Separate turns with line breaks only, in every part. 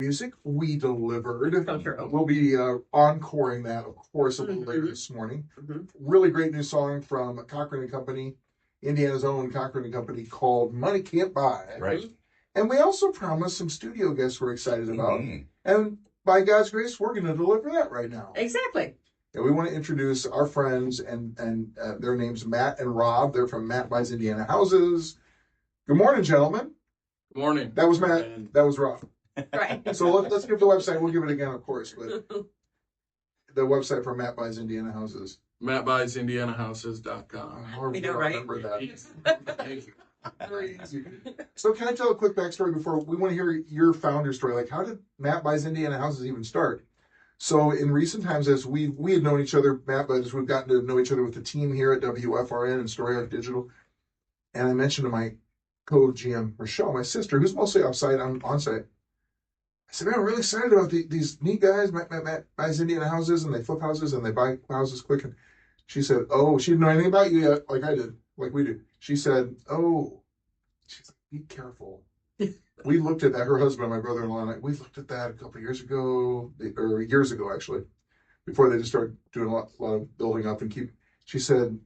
Music we delivered.
So true.
We'll be encoring that, of course, a little later this morning. Really great new song from Cochran and Company, Indiana's own Cochran and Company, called Money Can't Buy.
Right.
And we also promised some studio guests we're excited about. And by God's grace, we're going to deliver that right now.
Exactly.
And we want to introduce our friends, and their names Matt and Rob. They're from Matt Buys Indiana Houses. Good morning, gentlemen.
Good morning.
That was Matt. That was Rob.
Right.
So let's give the website. We'll give it again, of course, but the website for Matt Buys Indiana Houses.
MattBuysIndianaHouses.com.
We know, right?
Remember that.
Thank you.
Very easy. So can I tell a quick backstory before we want to hear your founder story? Like, how did Matt Buys Indiana Houses even start? So in recent times, as we had known each other, Matt, but as we've gotten to know each other with the team here at WFRN and Story Arc Digital, and I mentioned to my co-GM, Rochelle, my sister, who's mostly on-site, I said, man, I'm really excited about these neat guys, Matt Buys Indiana Houses, and they flip houses and they buy houses quick. And she said, oh, she didn't know anything about you yet, like I did, like we do. She said, she's like, be careful. We looked at that, her husband, my brother-in-law, and we looked at that a couple of years ago, or years ago, actually, before they just started doing a lot of building up and she said,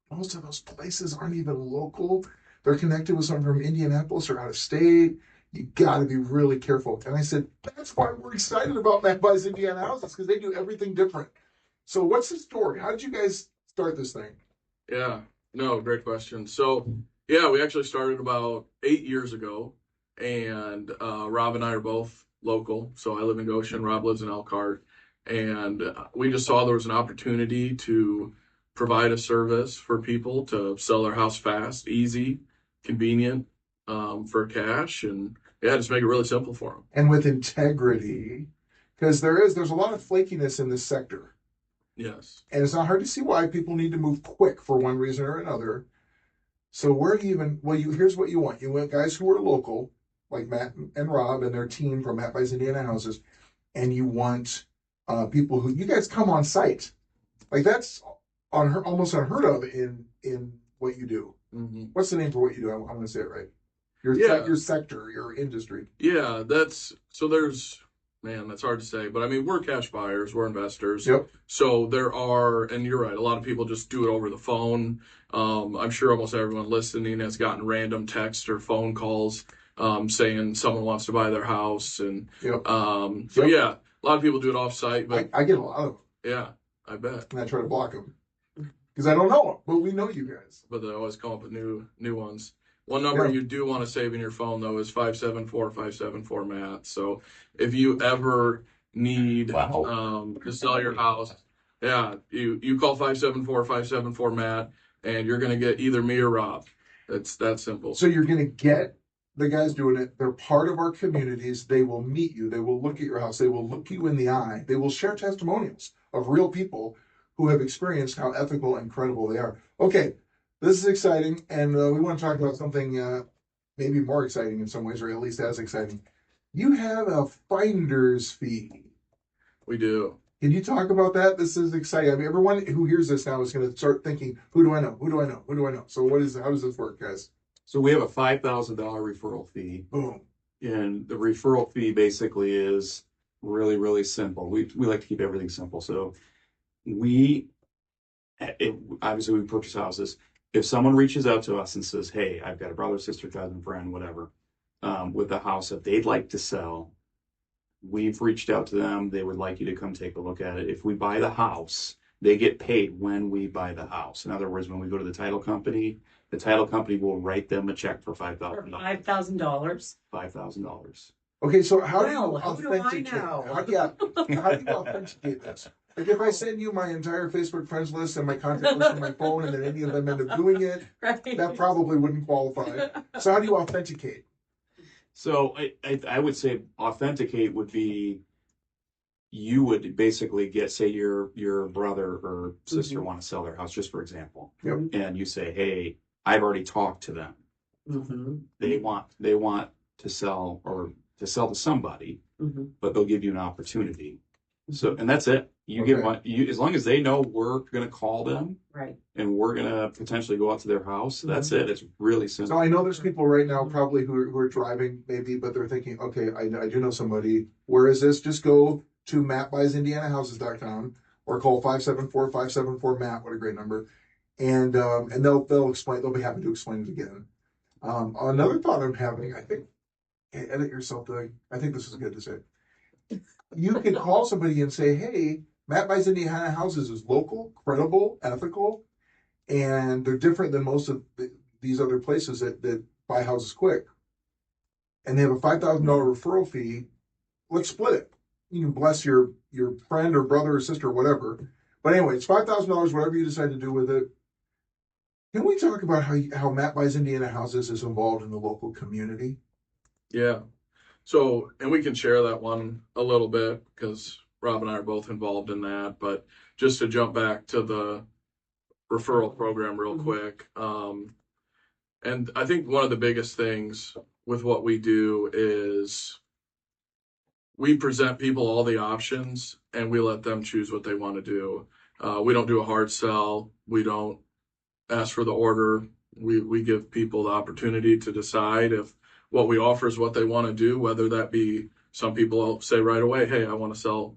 most of those places aren't even local. They're connected with someone from Indianapolis or out of state. You got to be really careful. And I said, that's why we're excited about Matt Buys Indiana Houses, because they do everything different. So what's the story? How did you guys start this thing?
Yeah, no, great question. So, yeah, we actually started about 8 years ago, and Rob and I are both local. So I live in Goshen, Rob lives in Elkhart, and we just saw there was an opportunity to provide a service for people to sell their house fast, easy, convenient, for cash, and yeah, just make it really simple for them.
And with integrity, because there's a lot of flakiness in this sector.
Yes.
And it's not hard to see why people need to move quick for one reason or another. So where do you here's what you want. You want guys who are local, like Matt and Rob and their team from Matt Buys Indiana Houses, and you want people who, you guys come on site. Like that's almost unheard of in what you do.
Mm-hmm.
What's the name for what you do? I'm going to say it right. Your sector, your industry.
Yeah, that's hard to say, but I mean, we're cash buyers, we're investors.
Yep.
So there are, and you're right, a lot of people just do it over the phone. I'm sure almost everyone listening has gotten random text or phone calls saying someone wants to buy their house. And
yeah,
a lot of people do it off site, but
I get a lot of them.
Yeah, I bet.
And I try to block them because I don't know them, but we know you guys.
But they always come up with new ones. One number you do want to save in your phone, though, is 574-574 Matt. So if you ever need to sell your house, you call 574-574 Matt, and you're going to get either me or Rob. It's that simple.
So you're going to get the guys doing it. They're part of our communities. They will meet you. They will look at your house. They will look you in the eye. They will share testimonials of real people who have experienced how ethical and credible they are. Okay. This is exciting, and we want to talk about something maybe more exciting in some ways, or at least as exciting. You have a finder's fee.
We do.
Can you talk about that? This is exciting. I mean, everyone who hears this now is going to start thinking, who do I know? Who do I know? Who do I know? So how does this work, guys?
So we have a $5,000 referral fee.
Boom.
And the referral fee basically is really, really simple. We like to keep everything simple. So obviously we purchase houses. If someone reaches out to us and says, hey, I've got a brother, sister, cousin, friend, whatever, with a house that they'd like to sell, we've reached out to them. They would like you to come take a look at it. If we buy the house, they get paid when we buy the house. In other words, when we go to the title company will write them a check for $5,000.
$5,000.
$5,000.
Okay, so how do you
authenticate?
How do you authenticate this? Like if I send you my entire Facebook friends list and my contact list on my phone, and then any of them end up doing it, that probably wouldn't qualify. So how do you authenticate?
So I would say authenticate would be, you would basically get, say your brother or sister want to sell their house, just for example.
Yep.
And you say, hey, I've already talked to them.
Mm-hmm.
They want to sell to somebody, but they'll give you an opportunity. So, and that's it. You get
Okay.
one, as long as they know we're going to call them
Right.
and we're going to potentially go out to their house, that's it. It's really
So
simple.
I know there's people right now probably who are driving maybe, but they're thinking, okay, I do know somebody. Where is this? Just go to mattbuysindianahouses.com or call 574-574-MATT. What a great number. And they'll explain, they'll be happy to explain it again. Another thought I'm having, I think, hey, edit yourself, Doug. I think this is good to say. You could call somebody and say, hey, Matt Buys Indiana Houses is local, credible, ethical, and they're different than most of these other places that buy houses quick. And they have a $5,000 referral fee. Let's split it. You can bless your friend or brother or sister or whatever. But anyway, it's $5,000, whatever you decide to do with it. Can we talk about how Matt Buys Indiana Houses is involved in the local community?
Yeah. So, and we can share that one a little bit because Rob and I are both involved in that. But just to jump back to the referral program real quick. And I think one of the biggest things with what we do is we present people all the options and we let them choose what they want to do. We don't do a hard sell. We don't ask for the order. We give people the opportunity to decide if what we offer is what they want to do, whether that be some people say right away, hey, I want to sell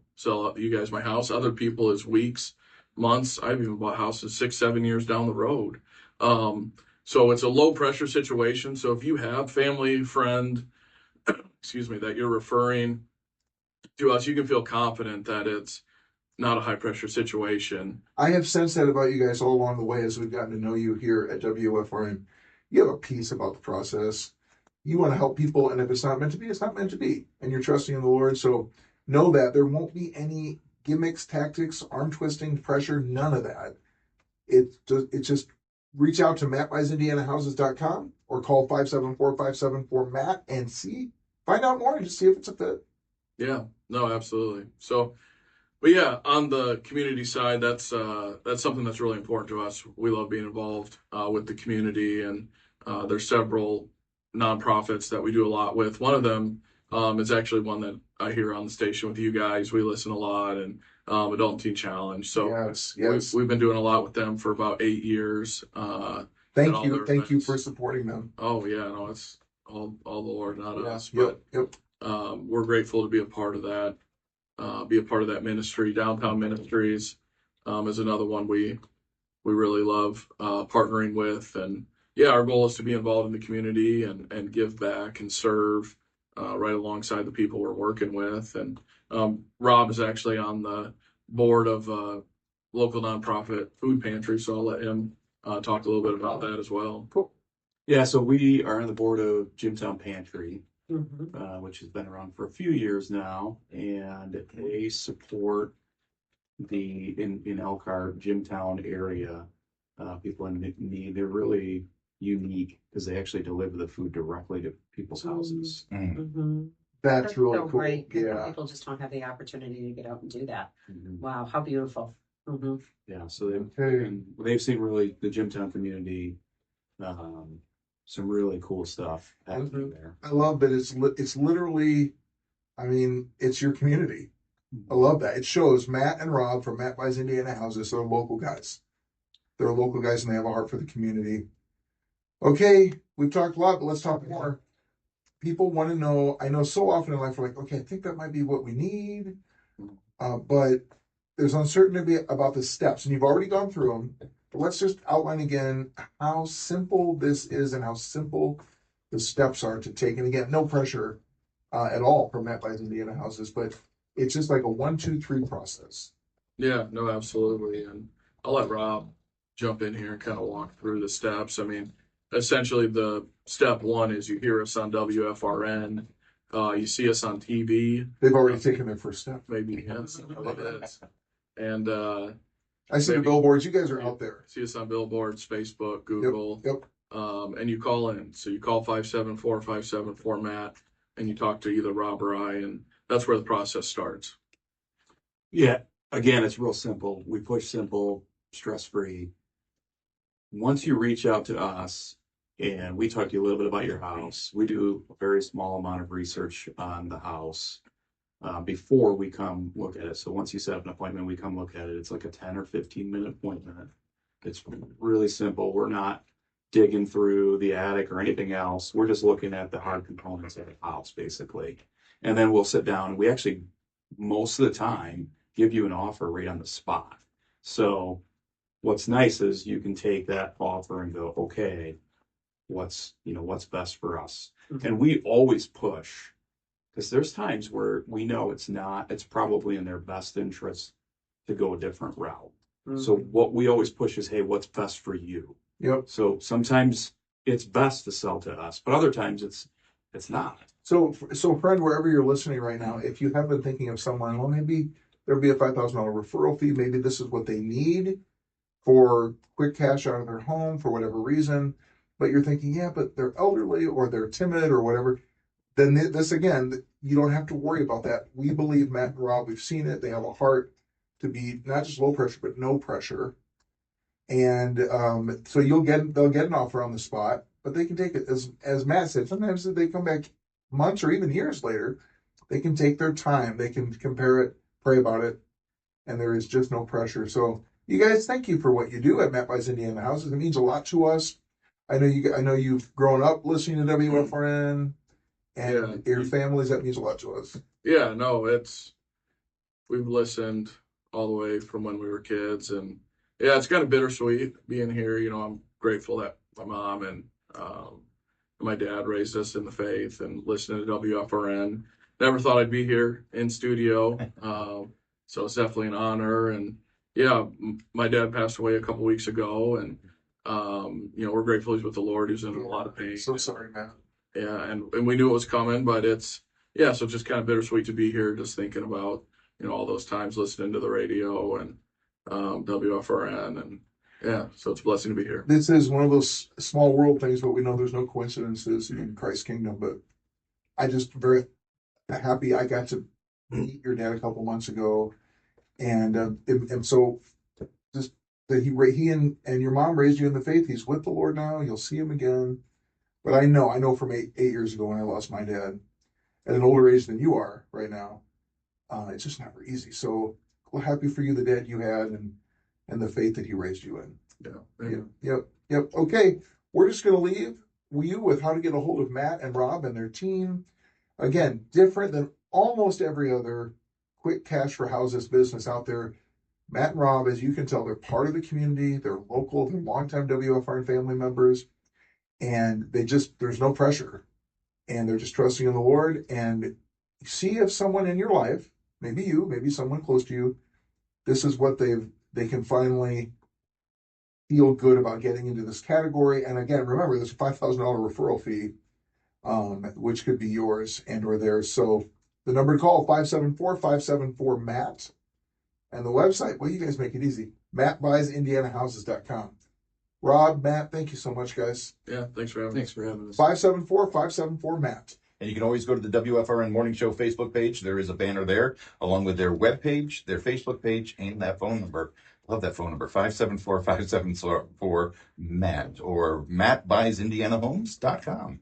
you guys my house. Other people is weeks, months. I've even bought houses 6-7 years down the road. So it's a low pressure situation. So if you have family, friend, excuse me, that you're referring to us, you can feel confident that it's not a high pressure situation.
I have sensed that about you guys all along the way as we've gotten to know you here at WFRN. You have a peace about the process. You want to help people, and if it's not meant to be, it's not meant to be. And you're trusting in the Lord. So know that there won't be any gimmicks, tactics, arm twisting, pressure, none of that. It's just reach out to mattbuysindianahouses.com or call 574-574-MATT and find out more and just see if it's a fit.
Yeah, no, absolutely. So, but yeah, on the community side, that's something that's really important to us. We love being involved with the community, and there's several nonprofits that we do a lot with. One of them is actually one that I hear on the station with you guys. We listen a lot, and Adult and Teen Challenge. So
yes.
we've been doing a lot with them for about 8 years.
Thank you for supporting them.
Oh yeah, no, it's all the Lord, not us.
Yep.
We're grateful to be a part of that. Be a part of that ministry. Downtown Ministries is another one we really love partnering with. And yeah, our goal is to be involved in the community and give back and serve right alongside the people we're working with. And Rob is actually on the board of local nonprofit food pantry, so I'll let him talk a little bit about that as well.
Cool.
Yeah, so we are on the board of Jimtown Pantry,
Mm-hmm.
which has been around for a few years now, and they support in Elkhart, Jimtown area, people in need. They're really unique because they actually deliver the food directly to people's houses.
Mm-hmm.
That's really
so
cool.
great. 'Cause
Yeah.
People just don't have the opportunity to get out and do that.
Mhm.
Wow, how beautiful. Mm-hmm.
Yeah, so
Okay.
they've seen really the Jimtown community, some really cool stuff happening there.
I love that it's literally, I mean, it's your community. I love that. It shows Matt and Rob from Matt Buys Indiana Houses. They're local guys. They're local guys and they have a heart for the community. Okay, we've talked a lot, but let's talk more. People want to know, I know so often in life we're like, okay, I think that might be what we need. But there's uncertainty about the steps, and you've already gone through them. But let's just outline again how simple this is and how simple the steps are to take. And again, no pressure at all from Matt Buys Indiana Houses, but it's just like a 1, 2, 3 process.
Yeah, no, absolutely. And I'll let Rob jump in here and kind of walk through the steps. I mean, essentially the step one is you hear us on WFRN, you see us on TV.
They've already taken their first step.
Maybe, yes, it is. And
I see the billboards. You guys are out there.
see us on billboards, Facebook, Google.
Yep.
And you call in. So you call 574-574-MATT and you talk to either Rob or I, and that's where the process starts.
Yeah, again, it's real simple. We push simple, stress-free. Once you reach out to us and we talk to you a little bit about your house, we do a very small amount of research on the house. before we come look at it. So once you set up an appointment, we come look at it. It's like a 10 or 15-minute appointment. It's really simple. We're not digging through the attic or anything else. We're just looking at the hard components of the house, basically. And then we'll sit down and we actually, most of the time, give you an offer right on the spot. So what's nice is you can take that offer and go, okay, what's best for us?
Mhm.
And we always push, because there's times where we know it's probably in their best interest to go a different route. So what we always push is, hey, what's best for you?
Yep.
So sometimes it's best to sell to us, but other times it's not.
So friend, wherever you're listening right now, if you have been thinking of someone, well, maybe there'll be a $5,000 referral fee. Maybe this is what they need for quick cash out of their home for whatever reason. But you're thinking, yeah, but they're elderly or they're timid or whatever. Then this again, you don't have to worry about that. We believe Matt and Rob, we've seen it. They have a heart to be not just low pressure, but no pressure. And so they'll get an offer on the spot, but they can take it as Matt said. Sometimes they come back months or even years later. They can take their time. They can compare it, pray about it, and there is just no pressure. So you guys, thank you for what you do at Matt Buys Indiana Houses. It means a lot to us. I know you've grown up listening to WFRN and your families. That means a lot to us.
Yeah, no, we've listened all the way from when we were kids, and yeah, it's kind of bittersweet being here. I'm grateful that my mom and my dad raised us in the faith and listening to WFRN. Never thought I'd be here in studio, so it's definitely an honor. And yeah, my dad passed away a couple weeks ago, and we're grateful he's with the Lord. He's in a lot of pain.
So sorry, man.
Yeah, and we knew it was coming, but so it's just kind of bittersweet to be here, just thinking about all those times listening to the radio and WFRN, and yeah, so it's a blessing to be here.
This is one of those small world things, but we know there's no coincidences in Christ's kingdom. But I just very happy I got to meet your dad a couple months ago, and so just that he and your mom raised you in the faith. He's with the Lord now. You'll see him again. But I know from eight years ago when I lost my dad at an older age than you are right now, it's just never easy. So we're happy for you, the dad you had, and the faith that he raised you in. Yep. Okay, we're just going to leave you with how to get a hold of Matt and Rob and their team. Again, different than almost every other quick cash for houses business out there. Matt and Rob, as you can tell, they're part of the community. They're local. They're longtime WFRN family members. And there's no pressure. And they're just trusting in the Lord. And see if someone in your life, maybe you, maybe someone close to you, this is what they can finally feel good about getting into this category. And again, remember, there's a $5,000 referral fee, which could be yours and or theirs. So the number to call, 574-574-MATT. And the website, well, you guys make it easy, mattbuysindianahouses.com. Rob, Matt, thank you so much, guys.
Yeah, thanks for having us.
574-574-MATT.
And you can always go to the WFRN Morning Show Facebook page. There is a banner there, along with their web page, their Facebook page, and that phone number. Love that phone number, 574-574-MATT, or mattbuysindianahomes.com.